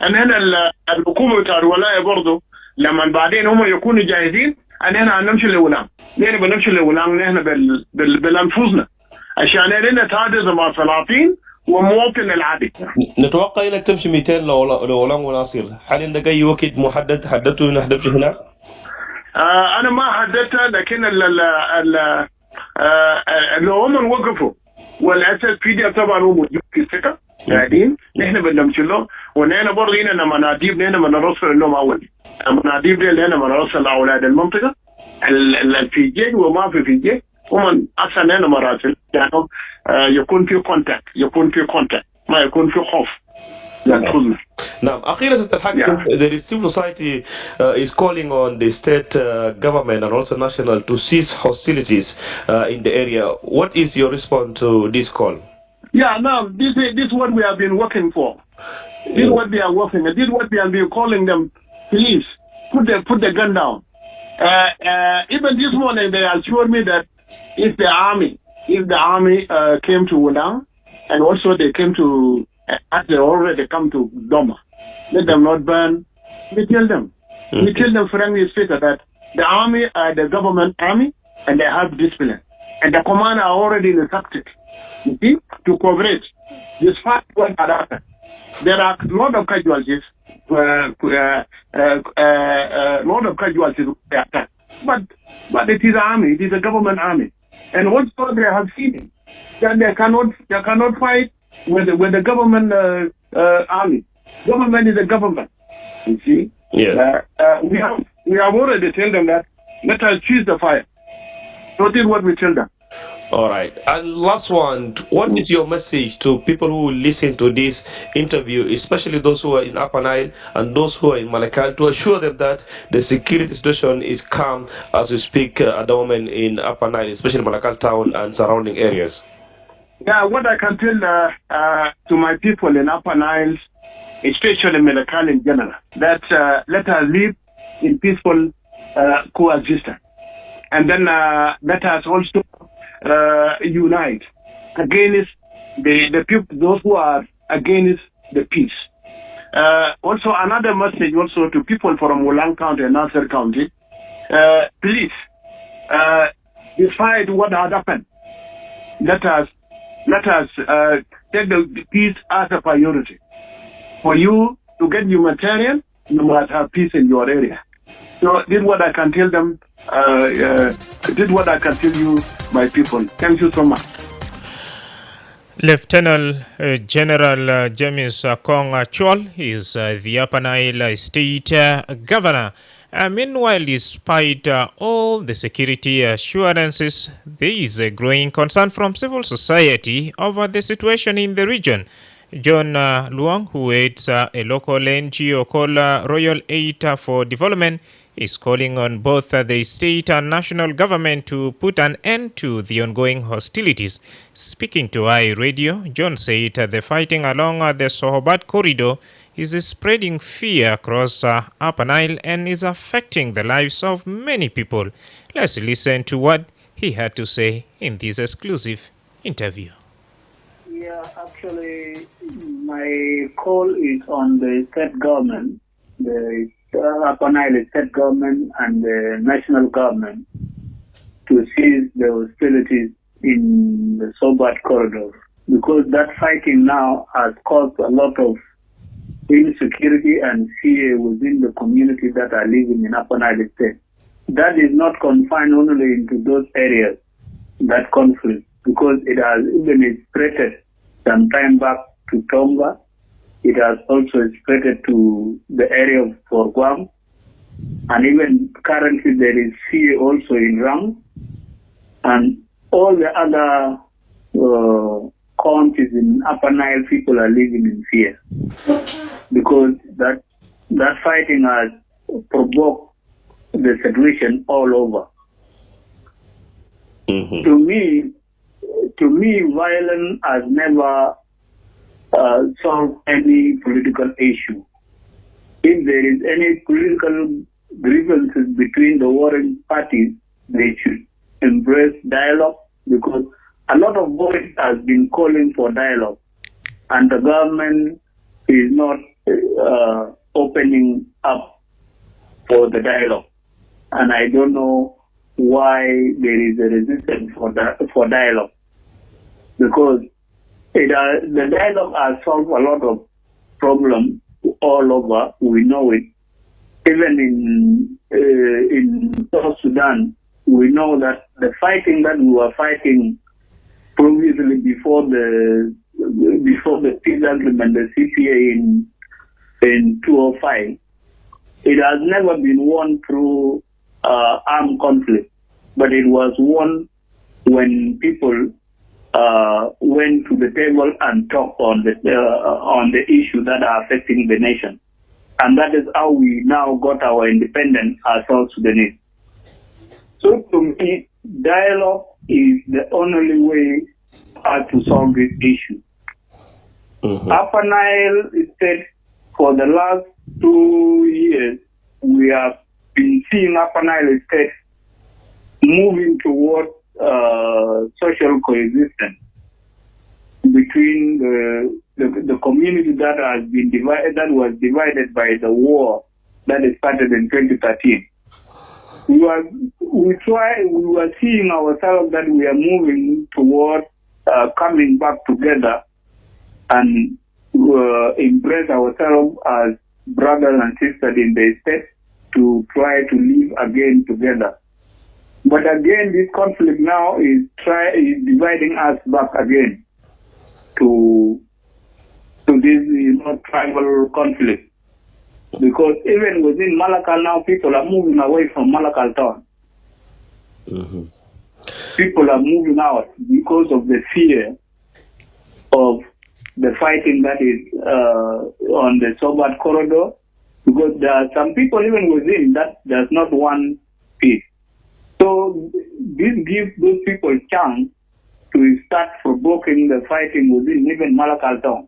ان هنا الحكومه بتاع الولايه برضه لما بعدين هم يكونوا جاهزين ان هنا نمشي لولان، نحن بنمشي لولان نحن بانفسنا عشان نتعاضد مع سلاطين ومواطن العادي. نتوقع انك تمشي 200 لولان وناصر، هل عندك اي وقت محدد حددته نحدث هناك؟ انا ما حددتها، لكن لو هم وقفوا والاساس في دي طبعا هو موجود في السكه قاعدين نحن بنمشي له، ونحن برضه هنا مناديب نحن بنرسل لهم اول مناديب دي اللي هنا بنرسل اولاد المنطقه اللي في الجيش وما في الجيش، هم اصلا هنا مراسل يعني يكون في كونتاكت ما يكون في خوف. نعم. أخيرا الحاكم, the civil society is calling on the state government and also national to cease hostilities in the area. What is your response to this call? Yeah, no, this is what we have been working for. This is what we are working. This is what we have been calling them. Please put the gun down. Even this morning they assured me that if the army came to Wudang, and also they came to, as they already come to Doma, let them not burn. We tell them. We tell them frankly speaking that the army are the government army and they have discipline. And the command are already instructed, you see, to cooperate. Despite what had happened, there are a lot of casualties. But it is army. It is a government army, and also they have seen that they cannot fight with the government army. Government is a government. You see. Yeah. We have already told them that let us choose the fire. So this is what we tell them. All right. And last one, what is your message to people who listen to this interview, especially those who are in Upper Nile and those who are in Malakal, to assure them that the security situation is calm as we speak at the moment in Upper Nile, especially Malakal town and surrounding areas? Yeah, what I can tell to my people in Upper Nile, especially Malakal in general, that let us live in peaceful coexistence. And then let us also unite against the people, those who are against the peace. Also, another message also to people from Wulang County and Nasser County, please, despite what had happened, let us take the peace as a priority. For you to get humanitarian, you must have peace in your area. So this is what I can tell them. This is what I can tell you, my people. Thank you so much. Lieutenant General James Kong Chol is the Upper Nile State Governor. Meanwhile, despite all the security assurances, there is a growing concern from civil society over the situation in the region. John Luong, who heads a local NGO called Royal Aid for Development, is calling on both the state and national government to put an end to the ongoing hostilities. Speaking to iRadio, John said the fighting along the Sohobat corridor is spreading fear across Upper Nile and is affecting the lives of many people. Let's listen to what he had to say in this exclusive interview. Yeah, actually, my call is on the state government, the Upper Nile state government and the national government to cease the hostilities in the Sobat corridor, because that fighting now has caused a lot of insecurity and fear within the community that are living in Upper Nile state. That is not confined only into those areas, that conflict, because it has even spread some time back to Tonga. It has also spread to the area of Forguam, and even currently there is fear also in Rang, and all the other counties in Upper Nile, people are living in fear because that fighting has provoked the situation all over. Mm-hmm. To me, violence has never solve any political issue. If there is any political grievances between the warring parties, they should embrace dialogue, because a lot of voice has been calling for dialogue, and the government is not opening up for the dialogue. And I don't know why there is a resistance for dialogue. Because the dialogue has solved a lot of problems all over. We know it. Even in South Sudan, we know that the fighting that we were fighting previously before the peace agreement, the CPA in 2005, it has never been won through armed conflict, but it was won when people went to the table and talked on the issue that are affecting the nation. And that is how we now got our independence as South Sudanese. So to me, dialogue is the only way to solve this issue. Upper Nile State, for the last 2 years, we have been seeing Upper Nile State moving towards social coexistence between the community that has been divided, that was divided by the war that started in 2013. We were seeing ourselves that we are moving towards coming back together and embrace ourselves as brothers and sisters in the state to try to live again together. But again, this conflict now is dividing us back again to this, tribal conflict. Because even within Malakal now, people are moving away from Malakal town. People are moving out because of the fear of the fighting that is on the Sobat corridor. Because there are some people even within that does not want peace. So this gives those people a chance to start provoking the fighting within even Malakal town.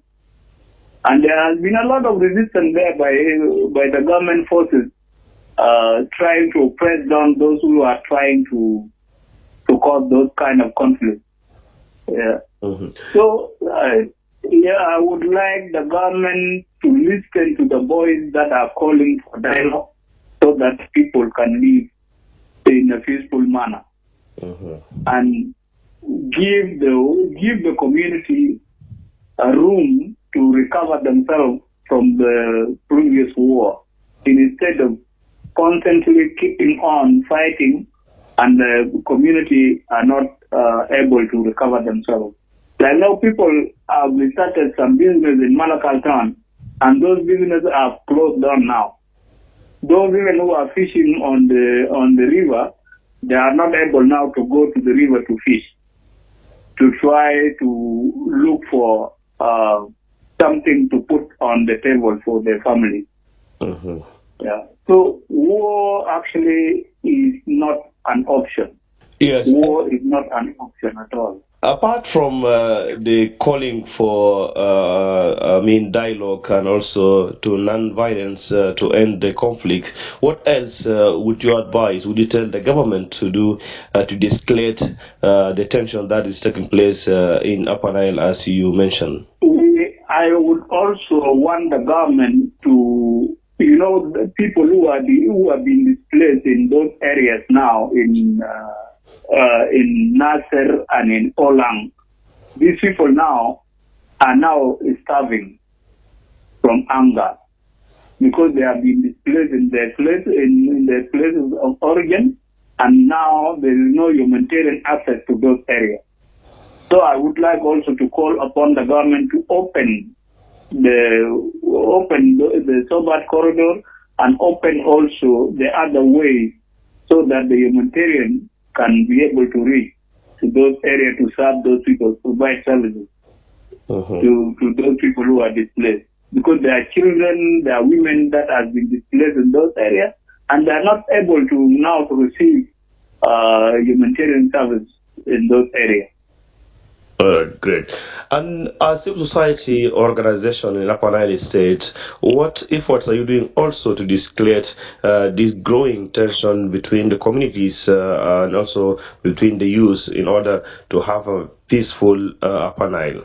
And there has been a lot of resistance there by the government forces trying to press down those who are trying to cause those kind of conflicts. Yeah. So, I would like the government to listen to the voice that are calling for dialogue so that people can live in a peaceful manner. And give the community a room to recover themselves from the previous war, instead of constantly keeping on fighting and the community are not able to recover themselves. Like now people have started some business in Malakal town and those businesses are closed down now. Those even who are fishing on the river, they are not able now to go to the river to fish, to try to look for something to put on the table for their family. Yeah. So war actually is not an option. Yes. War is not an option at all. Apart from the calling for, dialogue and also to non-violence to end the conflict, what else would you advise? Would you tell the government to do to de-escalate the tension that is taking place in Upper Nile, as you mentioned? I would also want the government to, the people who have been displaced in those areas now in Nasser and in Olang. These people now are starving from hunger because they have been displaced in their places of origin, and now there is no humanitarian access to those areas. So I would like also to call upon the government to open the Sobat corridor and open also the other ways so that the humanitarian can be able to reach to those areas to serve those people, provide services to those people who are displaced. Because there are children, there are women that have been displaced in those areas, and they are not able to now to receive humanitarian service in those areas. Great. And as civil society organization in Upper Nile State, what efforts are you doing also to de-escalate this growing tension between the communities and also between the youth in order to have a peaceful Upper Nile?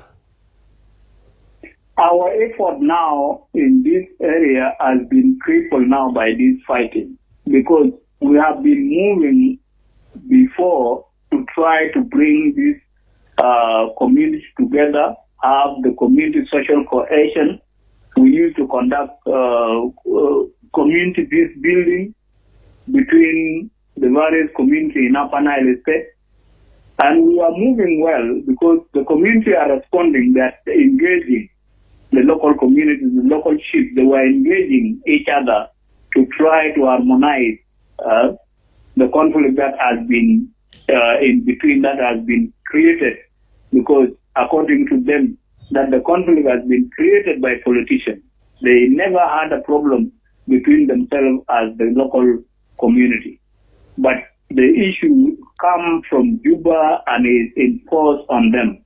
Our effort now in this area has been crippled now by this fighting because we have been moving before to try to bring this community together, have the community social cohesion. We used to conduct community peace building between the various communities in Upper Nile State. And we are moving well because the community are responding, that engaging the local communities, the local chiefs, they were engaging each other to try to harmonize the conflict that has been in between, that has been created, because according to them, that the conflict has been created by politicians. They never had a problem between themselves as the local community. But the issue comes from Juba and is enforced on them.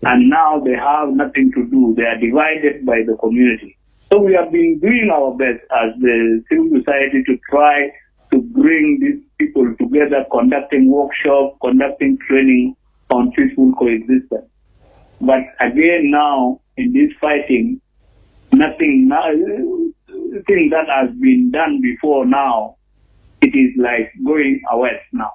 And now they have nothing to do. They are divided by the community. So we have been doing our best as the civil society to try to bring these people together, conducting workshops, conducting training on peaceful coexistence. But again now, in this fighting, nothing that has been done before now, it is like going west now.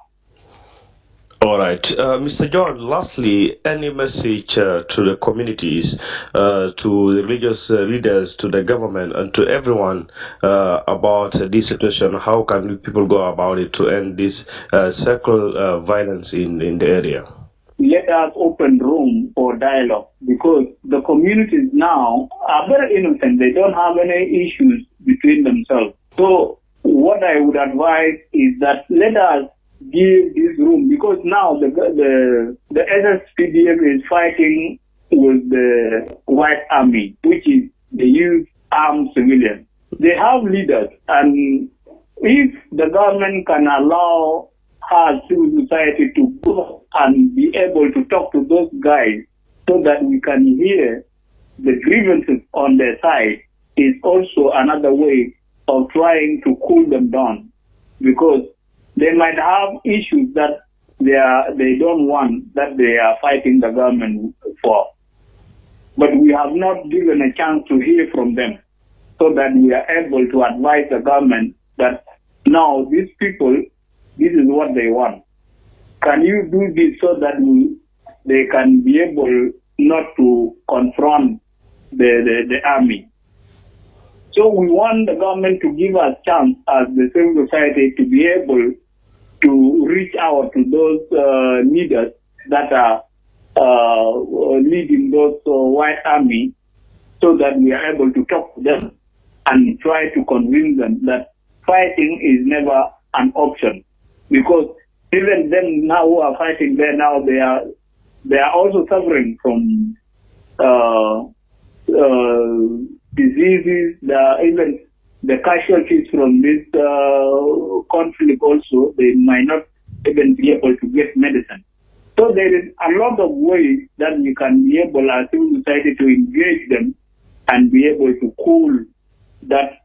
All right. Mr. John, lastly, any message to the communities, to the religious leaders, to the government, and to everyone about this situation? How can people go about it to end this circle violence in the area? Let us open room for dialogue, because the communities now are very innocent. They don't have any issues between themselves. So what I would advise is that let us give this room, because now the SSPDF is fighting with the White Army, which is the youth armed civilians. They have leaders, and if the government can allow our civil society to go and be able to talk to those guys so that we can hear the grievances on their side, is also another way of trying to cool them down, because they might have issues that they don't want, that they are fighting the government for. But we have not given a chance to hear from them, so that we are able to advise the government that now these people, this is what they want. Can you do this so that they can be able not to confront the army? So we want the government to give us chance as the civil society to be able to reach out to those leaders that are leading those white army, so that we are able to talk to them and try to convince them that fighting is never an option. Because even them now who are fighting there now, they are also suffering from diseases, even the casualties from this conflict also, they might not even be able to get medicine. So there is a lot of ways that we can be able as civil society to engage them and be able to cool that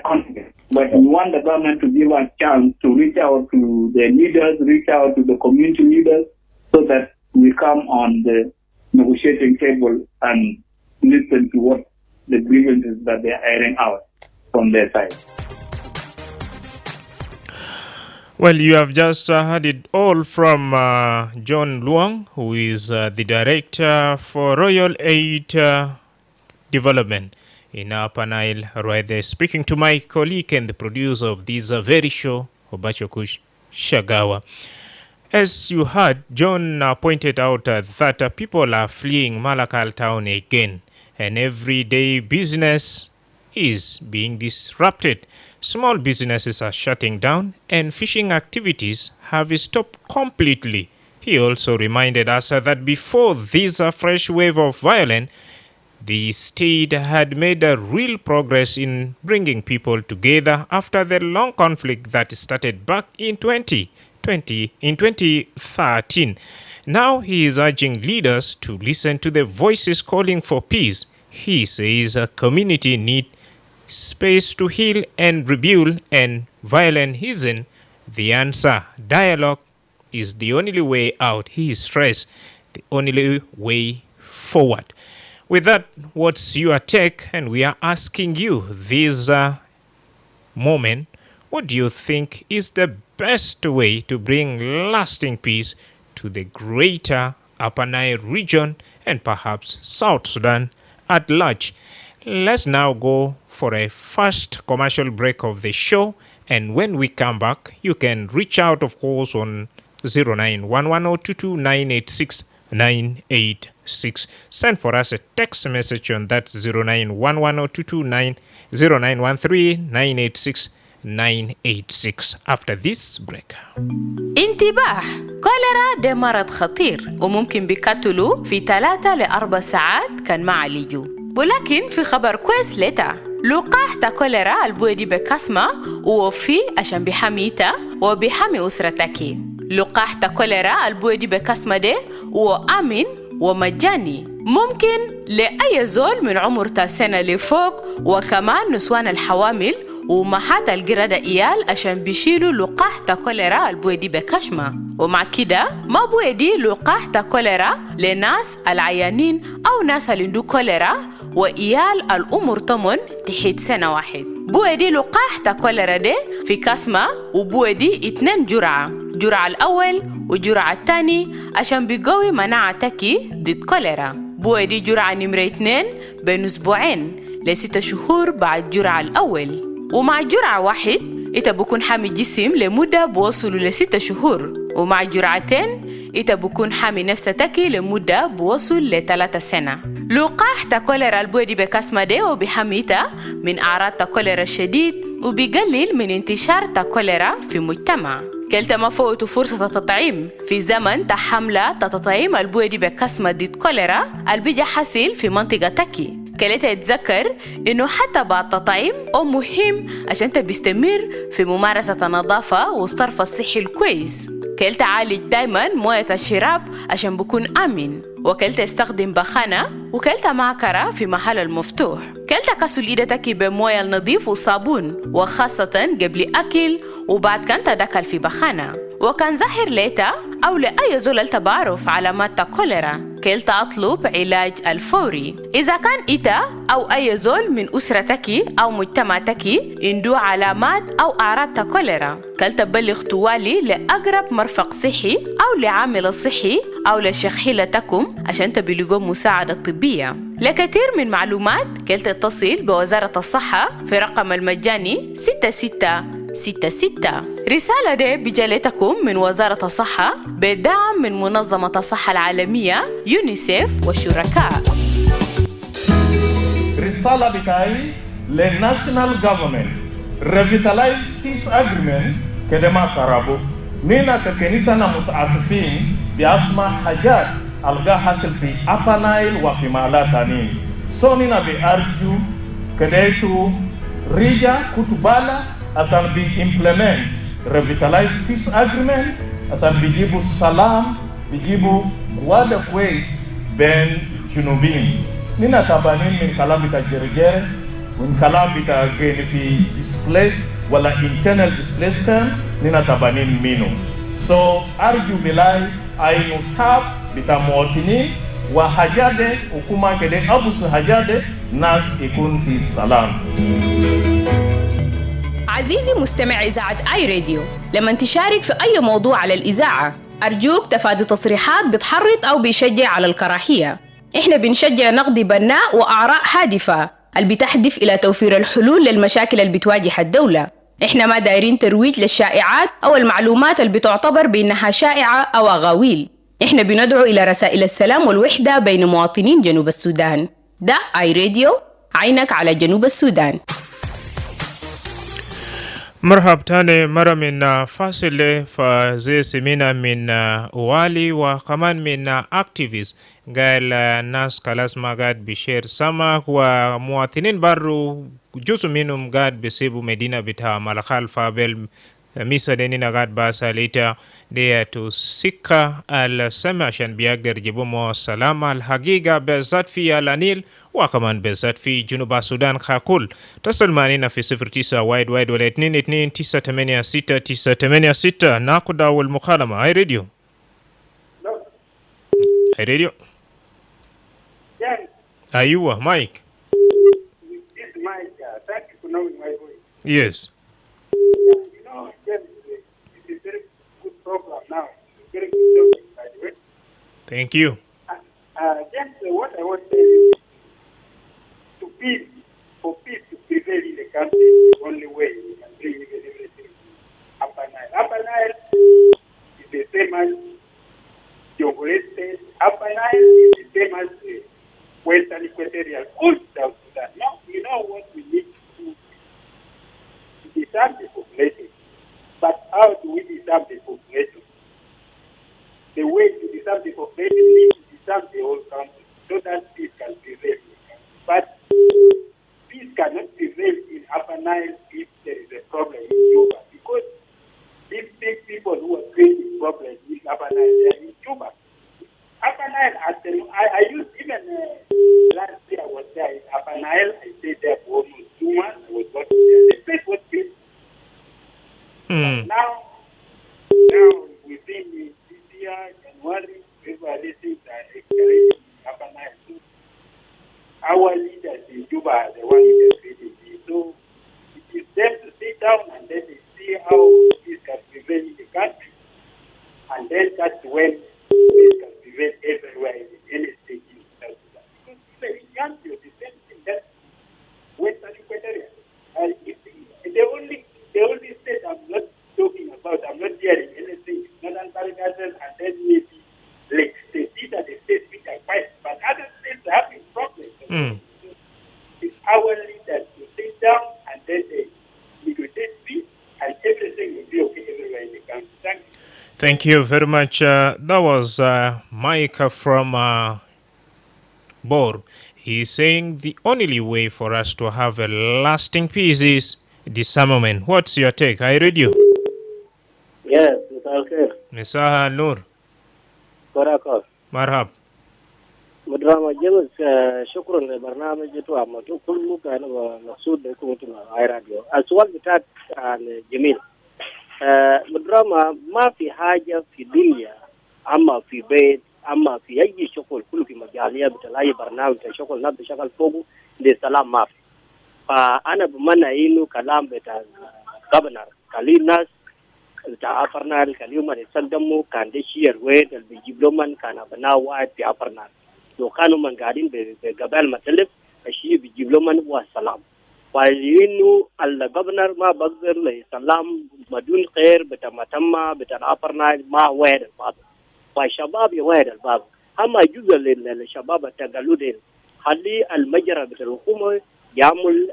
conflict. But we want the government to give us a chance to reach out to the leaders, reach out to the community leaders, so that we come on the negotiating table and listen to what the grievances that they are airing out from their side. Well, you have just heard it all from John Luong, who is the Director for Royal Aid Development in Upper Nile, right there, speaking to my colleague and the producer of this very show, Obachokush Shagawa. As you heard, John pointed out that people are fleeing Malakal town again, and everyday business is being disrupted. Small businesses are shutting down, and fishing activities have stopped completely. He also reminded us that before this fresh wave of violence, the state had made a real progress in bringing people together after the long conflict that started back in 2013. Now he is urging leaders to listen to the voices calling for peace. He says a community needs space to heal and rebuild, and violence isn't the answer. Dialogue is the only way out. He stressed the only way forward. With that, what's your take? And we are asking you this moment, what do you think is the best way to bring lasting peace to the greater Upper Nile region and perhaps South Sudan at large? Let's now go for a first commercial break of the show, and when we come back, you can reach out, of course, on 0911022986. Send for us a text message on that 0911022986 after this break. انتباه، كوليرا ده مرض خطير وممكن بيقتلوا في 3 ل 4 ساعات كان ما عالجوا. ولكن في خبر كويس لتا، لقاح تا كوليرا البودي بكاسما ووفي عشان بيحميتا وبيحمي أسرتك. لقاح تا كوليرا البودي بكاسما ده وآمن ومجاني، ممكن لأي زول من عمر 9 سنة لفوق، وكمان نسوان الحوامل ومحات القردة إيال عشان بيشيلوا لقاح تا كوليرا البودي بكشمة. ومع كده ما بودي لقاح تا كوليرا لناس العيانين أو ناس اللي عندو كوليرا وإيال الأمر 8 تحت سنة 1. بودي لقاح تا كوليرا دي في كاسمة، وبودي 2 جرعة، جرعة الأول وجرعة الثاني عشان بيقوي مناعتك ضد كوليرا. بودي جرعة نمرة 2 بين أسبوعين ل6 شهور بعد جرعة الأول. ومع جرعة 1 إنت بكون حامي جسم لمدة بوصل ل6 شهور، ومع جرعتين إنت بكون حامي نفسك لمدة بوصل ل3 سنة. لقاح تا كوليرا البودي بكاسما دي وبيحميتا من أعراض تا كوليرا الشديد وبيقلل من انتشار تا كوليرا في المجتمع. كلتا ما فوتوا فرصة التطعيم في زمن تحملة تطعيم البودي بكاسما ضد كوليرا البيجا حاصل في منطقتك. كلتا يتذكر إنه حتى بعد التطعيم مهم عشان تبستمر في ممارسة النظافة والصرف الصحي الكويس. كلتا عالج دايما موية الشراب عشان بكون آمن، وكلتا يستخدم بخانة، وكلتا معكرة في محل المفتوح. كلتا كسل إيدتك بموية النظيف وصابون، وخاصة قبل أكل وبعد كان تدخل في بخانة. وكان ظاهر ليتا أو لأي زول بعرف علامات كوليرا، كلتا أطلب علاج الفوري. إذا كان إتا أو أي زول من أسرتك أو مجتمعتك عنده علامات أو أعراض كوليرا، كلتا بلغ طوالي لأقرب مرفق صحي أو لعامل صحي أو لشخيلتكم عشان تبلغوا مساعدة طبية. لكثير من معلومات كلتا اتصل بوزارة الصحة في رقم المجاني 6666. رسالة دي بجالتكم من وزارة الصحة بدعم من منظمة الصحة العالمية يونيسيف والشركاء. رسالة بتاعي للناشنال government revitalize peace agreement كدما كرابو نينا ككنيسة متعصفين بأسماء حاجات ألقى حصل في Upper Nile وفي مالا تانين. سو نينا بأرجو كديتو ريجا كتبالا asan bi implement revitalize peace agreement, asan bijibu salam, bijibu wada kwez ben junubin. Nina tabanin min kalam bita jerjere, min kalam bita geni fi displaced wala internal displaced term, nina tabanin minu. So arju bilai ainu tab bita muotinin wa hajade ukuma kede abus hajade nas ikun fi salam. عزيزي مستمع إذاعة آي راديو، لما تشارك في أي موضوع على الإذاعة أرجوك تفادي تصريحات بتحرض أو بيشجع على الكراهية. إحنا بنشجع نقد بناء وآراء هادفة اللي بتهدف إلى توفير الحلول للمشاكل اللي بتواجه الدولة. إحنا ما دايرين ترويج للشائعات أو المعلومات اللي بتعتبر بأنها شائعة أو أغاويل. إحنا بندعو إلى رسائل السلام والوحدة بين مواطنين جنوب السودان. ده آي راديو، عينك على جنوب السودان. مرحب تاني مرة من فاصلة فزي سمينا من والي وكمان من اكتيفيست قال الناس خلاص ما قاعد بشير سمك ومواطنين برو جزء منهم قاعد بيسيبوا مدينة بتاع ملخال فابل ميسا دينينا قاعد باساليتا دي تسيكا السمع عشان بيقدر يجيبوا سلامة الحقيقة بالذات في النيل وكمان بالذات في جنوب السودان خاكول. تصل معنا في 09 وايد وايد ولا 22 986 986 ناخد أول مكالمة. هاي راديو. هاي راديو. Ayuwa, Mike. This Mike, thank you for knowing my voice. Yes. James, it's a very good program now. It's a very good topic, by the way. Thank you. James, what I want to tell you, for peace to prevail in the country, is the only way we can bring even everything to Upper Nile. Upper Nile is the same as Jonglei State. Upper Nile is the same as the Western Equatorial Coast, South Sudan. Now, you know what we need to do to disarm the population. But how do we disarm the population? The way to disarm the population is to disarm the whole country so that peace can prevail. But peace cannot prevail in Upper Nile if there is a problem in Juba. Because these big people who are creating problems in Upper Nile, they are in Juba. Upper Nile, I used even last year I was there in Upper Nile. I stayed there for almost 2 months. I was working there. The place was peaceful. Now, within this year, January, February, things are escalating in Upper Nile. So our leaders in Juba are the ones who are creating this. So it is them to sit down and then they see how this can prevail in the country. And then that's when this can prevail everywhere in any state in South Sudan. Because the country is the same thing that Western Equatorial. The only state I'm not talking about, I'm not hearing anything, Northern Barakatal and then maybe Lake State. These are the states which are quite, but other states are having problems. It's our leaders to sit down and then they negotiate peace and everything will be okay everywhere in the country. Thank you. Thank you very much. That was Mike from Bor. He's saying the only way for us to have a lasting peace is disarmament. What's your take? I read you. Yes, it's okay. Mr. Noor. Korakos. Marhab. Madrama James, shukran لبرنامج وعمل كل كان مقصود بكم على راديو. السؤال بتاعك جميل. مدراما ما في حاجة في الدنيا أما في بيت أما في أي شغل كله في مجالية بتلاقي برنامج شغل نبي شغل فوقه للسلام ما في. فأنا بمنع إنه كلام بتاع governor كلام ناس بتاع أفرنال كلام من يسلموا كان ده شيء الويد اللي بيجيب لهم كان بناء واحد في أفرنال. لو كانوا من قاعدين بقبائل مختلف الشيء بيجيب لهم والسلام. فإنه الجبنر ما بقدر للسلام بدون خير بتمتما بتنافرنا ما واحد الباب. فالشباب يواحد الباب. أما جزء للشباب التقلدين خلي المجرى بالحكومة يعمل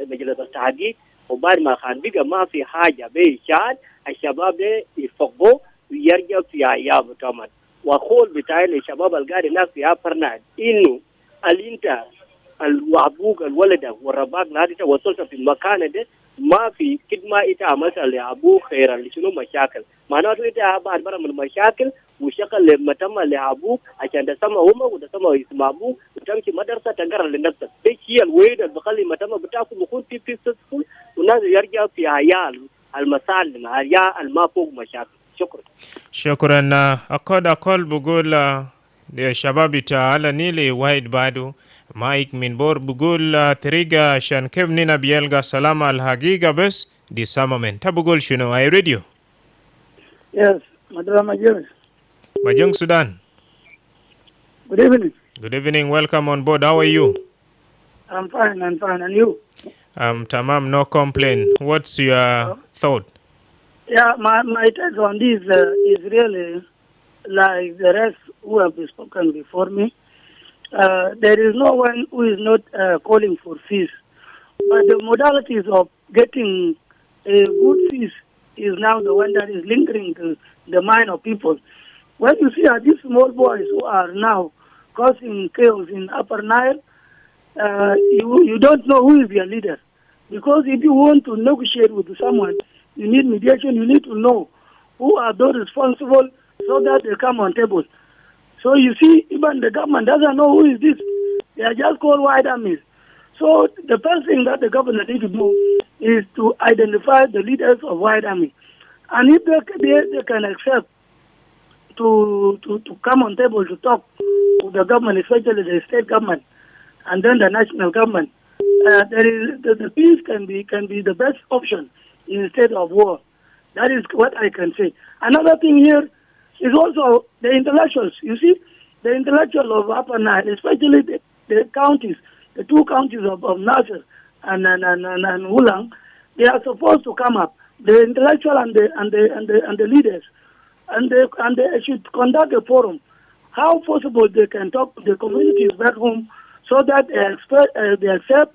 المجلس التحقيق وبعد ما كان بقى ما في حاجة بيشاد الشباب يفقوا ويرجع في عياب تمام. وقول بتاعي للشباب القاعد هناك في أفرناد إنه الإنت الأبوك الولد والرباك نادي وصلت في المكان ده ما في كدمة إتا مثلا لأبوك خيرا لشنو مشاكل معناته إتا بعد برا من المشاكل وشكل لما تم لأبوك عشان تسمى هما وتسمى اسم أبوك وتمشي مدرسة تقرر لنفسك ده شيء الويد اللي بخلي ما تم بتاعكم بكون في سكول والناس يرجع في عيال المسالم عيال ما فوق مشاكل. شكرا. أقول بقول للشباب تعالى نيلي وايد بعده مايك من بور بقول طريقة عشان كيف نينا بيلقى سلامة الحقيقة بس دي سامامين. تبقول شنو؟ I read you. Yes, Madrama James. Majong Sudan. Good evening. Good evening. Welcome on board. How are you? I'm fine. And you? Tamam, no complaint. What's your thought? Yeah, my take on this is really like the rest who have spoken before me. There is no one who is not calling for fees. But the modalities of getting a good fees is now the one that is lingering to the mind of people. When you see these small boys who are now causing chaos in Upper Nile, you don't know who is their leader. Because if you want to negotiate with someone, you need mediation, you need to know who are those responsible so that they come on table. So you see, even the government doesn't know who is this. They are just called white armies. So the first thing that the government need to do is to identify the leaders of white army. And if they can accept to come on table to talk with the government, especially the state government, and then the national government. There is the peace can be the best option instead of war. That is what I can say. Another thing here is also the intellectuals. You see, the intellectual of Upper Nile, especially the counties, the two counties of Nasser and Wulang, they are supposed to come up. The intellectual and the leaders, and they should conduct a forum. How possible they can talk to the communities back home so that they accept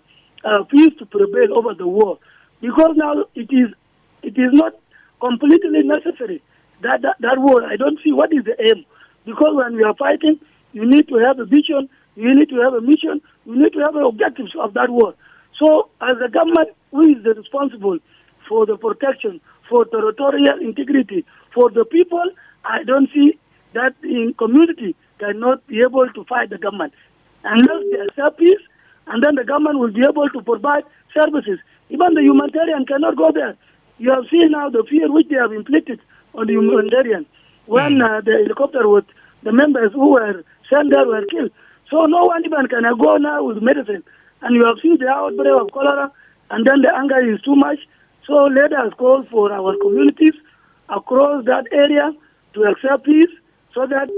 peace to prevail over the war, because now it is not completely necessary that war. I don't see what is the aim, because when we are fighting, you need to have a vision, you need to have a mission, you need to have the objectives of that war. So as a government, who is the responsible for the protection, for territorial integrity, for the people, I don't see that in community cannot be able to fight the government unless they accept peace, and then the government will be able to provide services. Even the humanitarian cannot go there. You have seen now the fear which they have inflicted on the humanitarian when the helicopter with the members who were sent there were killed. So no one even can go now with medicine. And you have seen the outbreak of cholera, and then the anger is too much. So let us call for our communities across that area to accept peace so that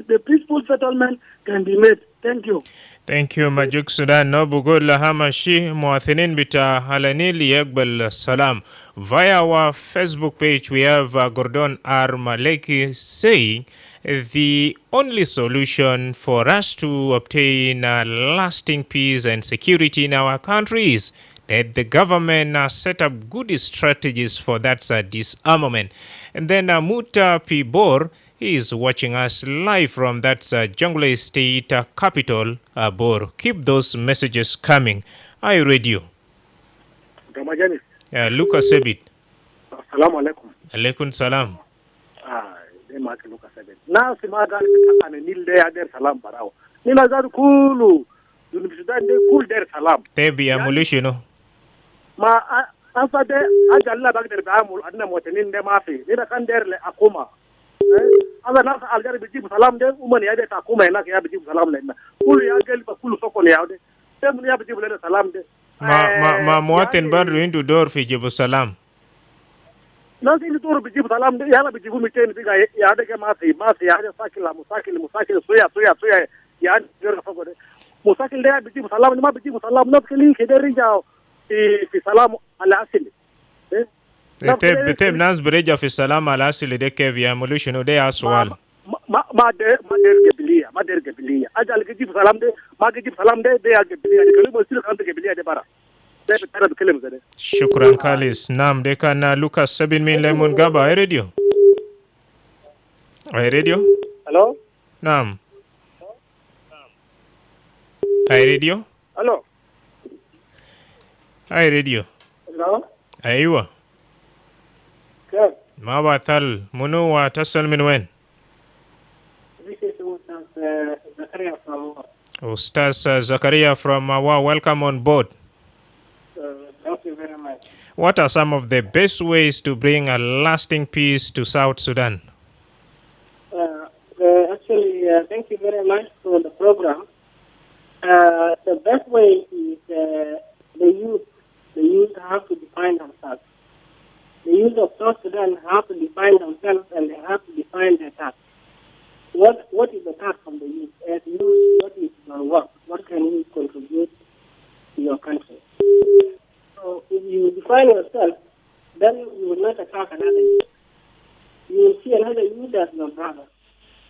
the peaceful settlement can be made. Thank you. Thank you Majuk Sudan. No بقول لها شيء مواطنين بتاع هلانيل يقبل السلام. Via our Facebook page we have Gordon R. Maleki saying the only solution for us to obtain lasting peace and security in our country is that the government set up good strategies for that disarmament. And then Muta Pibor, he is watching us live from that Jonglei State capital, Bor. Keep those messages coming. I read you. Lucas Sebit. Assalamu alaikum. Alaikum salam. Lucas Sebit. Now, Simaga and Nil de Ader Salam Barao. Nilazar Kulu. Universidad de Kul der Salam. Tebi amulishino. Ma afade ajalla bagder baamul adna motenin de mafi. Nida kan der le akuma. Aba nas aljar bijibu salam de umani yade ta kuma ina ya bijibu salam le. Kulu ya gel ba kulu soko le yaude. Tem ya bijibu le salam de. Ma muatin badru indu dor fi jibu salam. Nanti ini turu bijibu salam de yala bijibu miteni biga yade ke mafi yade musakil suya ya jora soko de. Musakil de bijibu salam ni ma bijibu salam not kili kederi jao fi salam ala asili. بتم ناس برجع في السلام على أصل ده كيف يعملوا شنو ده أسوال ما در قبلية أجل كجيب سلام ده ما كجيب سلام ده قبلية كلمة يصير كانت قبلية ده برا ده بتعرف بكلمة ده. شكرا خالص. نعم ده كان لوكاس سبين من ليمون غابا. أي راديو ألو نعم أي راديو ألو أي راديو ألو أيوة ما بعثل منو وتصل من وين؟ Ustaz Zakaria from Awa. Welcome on board. Thank you very much. What are some of the best ways to bring a lasting peace to South Sudan? Actually, thank you very much for the program. The best way is the youth have to define themselves. The youth of South Sudan have to define themselves, and they have to define their task. What is the task of the youth? As youth, what is your work? What can you contribute to your country? So if you define yourself, then you will not attack another youth. You will see another youth as your brother.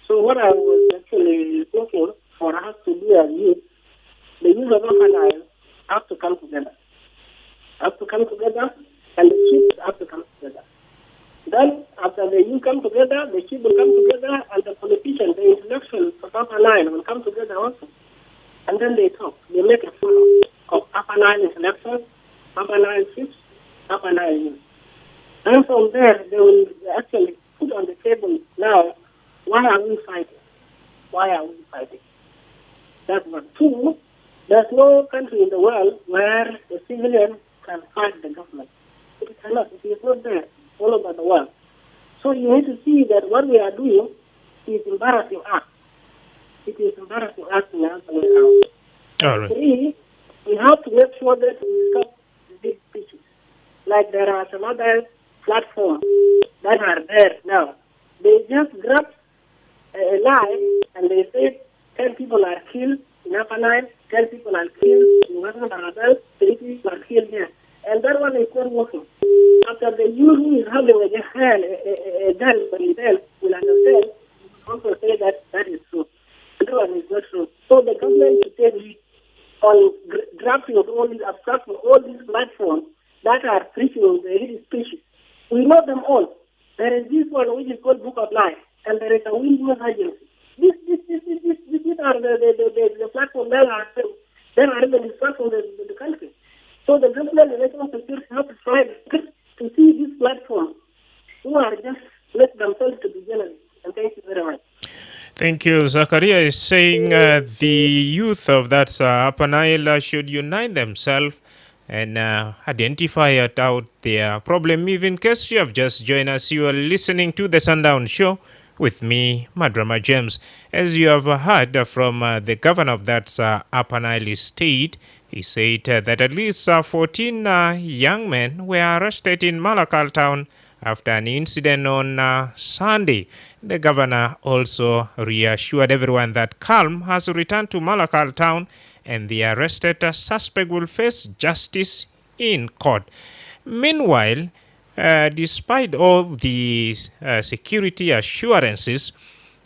So what I was actually thinking for us to do as youth, the youth of Upper Nile have to come together. And the chiefs have to come together. Then, after the youth come together, the chiefs will come together, and the politicians, the intellectuals of Upper Nile will come together also. And then they talk. They make a forum of Upper Nile intellectuals, Upper Nile chiefs, Upper Nile youth. And from there, they will actually put on the table now, why are we fighting? That's one. Two, there's no country in the world where the civilian can fight the government. It cannot. It is not there all over the world. So you need to see that what we are doing It's embarrassing us. It is embarrassing us in All right. Three, we have to make sure that we stop the big speeches. Like there are some other platforms that are there now. They just grab a lie and they say 10 people are killed in Upper Nile, 10 people are killed in Western Paradise, 3 people are killed here. And that one is not working. After the youth who is having a gun for himself will understand, also say that that is true. That one is not true. So the government should take lead on drafting of all these, abstracting all these platforms that are preaching the hate speech. We know them all. There is this one which is called Book of Life, and there is a Windows agency. These are the platforms that are even destructing the country. So the government and national security have to try to see these platforms who are just let themselves to be journalists. And thank you very much. Thank you. Zakaria is saying the youth of that Upper Nile should unite themselves and identify out their problem. Even in case you have just joined us, you are listening to the Sundown Show with me, Madrama James. As you have heard from the governor of that Upper Nile state, he said that at least 14 young men were arrested in Malakal town after an incident on Sunday. The governor also reassured everyone that calm has returned to Malakal town and the arrested suspect will face justice in court. Meanwhile, despite all these security assurances,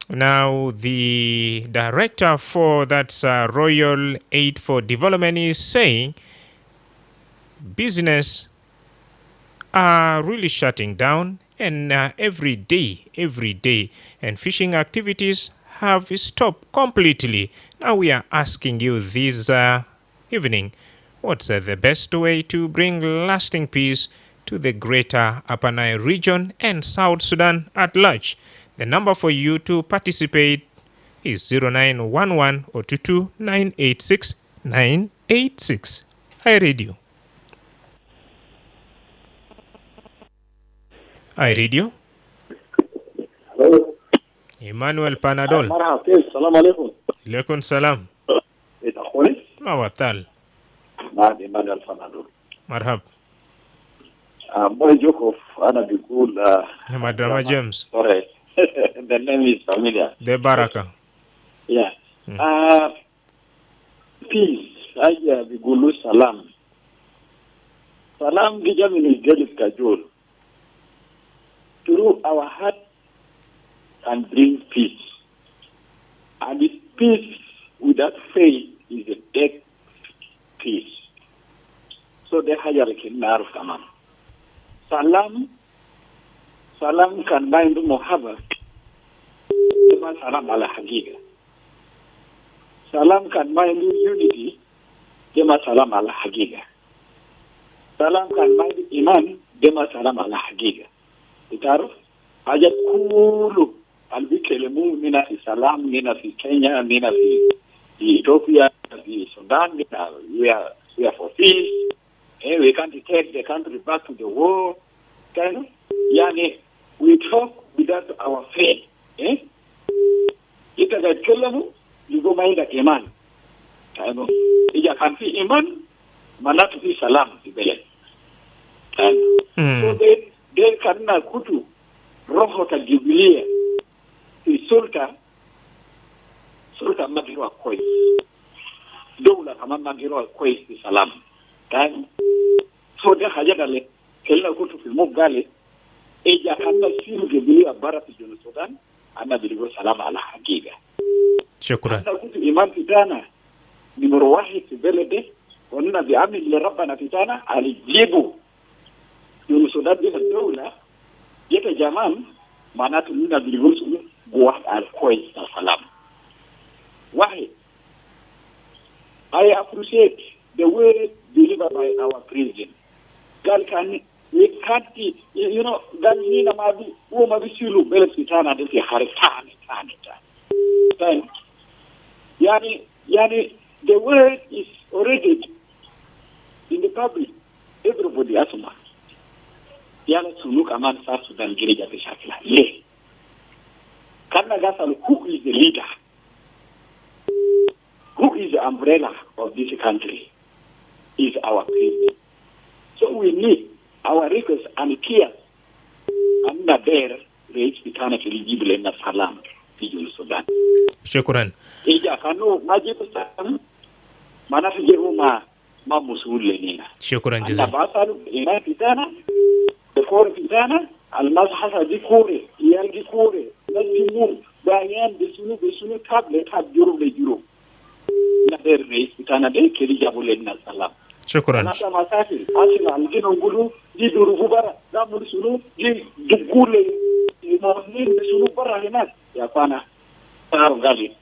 now the director for that Royal Aid for Development is saying business are really shutting down, and every day, and fishing activities have stopped completely. Now we are asking you this evening, what's the best way to bring lasting peace to the greater Upper Nile region and South Sudan at large? The number for you to participate is 0911 or 22 986 986. iRadio. iRadio. Hello. Emmanuel Panadol. Salam alaikum. Alaikum salam. إيه أخوي؟ ما وطال. نعم إيمانويل فنادول. مرحب. Boy Jokov, أنا بقول. Madrama James. Sorry, the name is familiar. De Baraka. Yeah. Peace. أجا بيقولوا سلام. Salam bija من الجلد كجول. Through our heart and bring peace. And this peace without faith is a dead peace. So they hire a kinar kaman. Salam can bind Muhammad. Salam ala hagiga. Salam can bind unity. Dema salam ala hagiga. Salam can bind iman. Dema salam ala hagiga. Itaro? Haja kulu albikelemu mina fi salam, mina fi Kenya, mina fi Ethiopia, fi Sudan. We are for peace. We can't take the country back to the war. Yani, we talk without our faith. Ita ga kelemu, you go mind the iman. Ija kan fi iman, manatu fi salam fi bele. So they kanna kutu roho ta jubilia fi sulta magiro koi. Doula kama magiro koi fi salam. So they haja dale kella kutu fi mugale eja kanna siru jubilia bara fi Sudan ana biligo salam ala hagiga. Shukran. Ana kutu iman fitana numero 1 fi belede ونحن بعمل لربنا فتانا على الجيبو Sudan bila dola yata jaman manatu nina bilgumsu buat al-Kuwait salam. Why? I appreciate the way delivered by our president. God can we can't God nina mabi silu bela sitana desi haritani then yani the word is already in the public. Everybody asuma. Yala sunu kama South Sudan girija bishakila. Kanagasal, who is the leader? Who is the umbrella of this country? Is our president. So we need our request and tears and there raise the kind of eligible in the Salam, Sudan. Shukran. Ija kanu majibu sana manafijeru ma musule nina. Shukran jazakallah. Basalu ina kitana dekor kitana almazhasa dikore iyal dikore nazimu bayan besunu table tab juru le juru na der reis kitana de keli jabule na salam. Shukran. Nasa masafiri asila algino ngulu di duru bubara da mursulu di dugule imonin besunu bara hina ya pana gali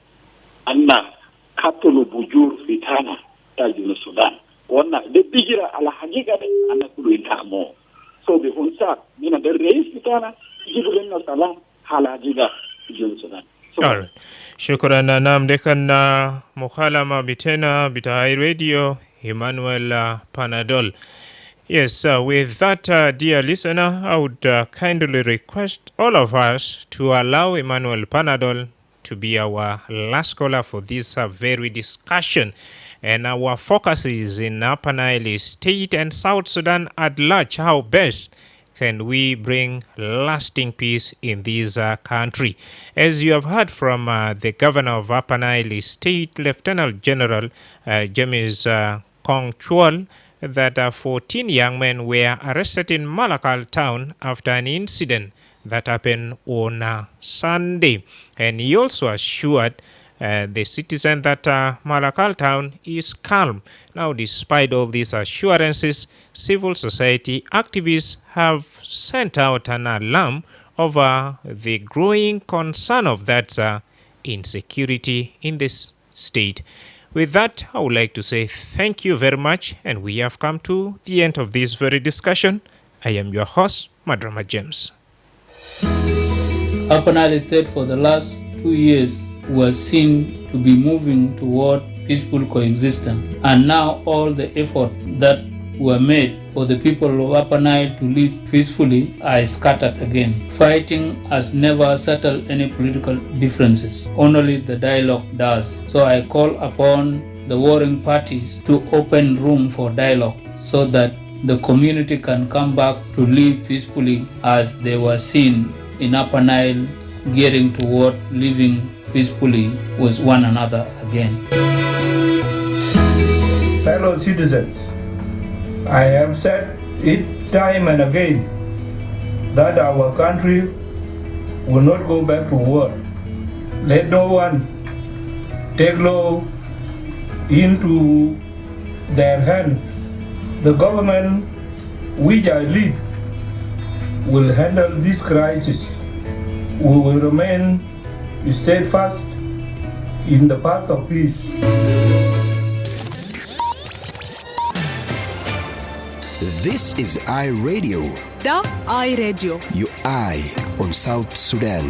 anna katulu bujur fitana tajul Sudan wana de bigira ala hakika de anna kulu intamo so be hunsa mina de reis fitana jibril na salam hala jiga tajul Sudan. Alright. Shukran nam dekan na mukhalama bitena bitai radio Emmanuel Panadol. Yes, with that, dear listener, I would kindly request all of us to allow Emmanuel Panadol to be our last caller for this very discussion. And our focus is in Upper Nile State and South Sudan at large. How best can we bring lasting peace in this country? As you have heard from the governor of Upper Nile State, Lieutenant General James Kong Chwal, that 14 young men were arrested in Malakal town after an incident that happened on Sunday. And he also assured the citizen that Malakal town is calm. Now, despite all these assurances, civil society activists have sent out an alarm over the growing concern of that insecurity in this state. With that, I would like to say thank you very much, and we have come to the end of this very discussion. I am your host, Madrama James. Upper Nile State for the last 2 years was seen to be moving toward peaceful coexistence, and now all the effort that were made for the people of Upper Nile to live peacefully are scattered again. Fighting has never settled any political differences. Only the dialogue does. So I call upon the warring parties to open room for dialogue so that the community can come back to live peacefully as they were seen in Upper Nile, gearing toward living peacefully with one another again. Fellow citizens, I have said it time and again that our country will not go back to war. Let no one take law into their hands. The government which I lead will handle this crisis. We will remain steadfast in the path of peace. This is iRadio. The iRadio. Your eye on South Sudan.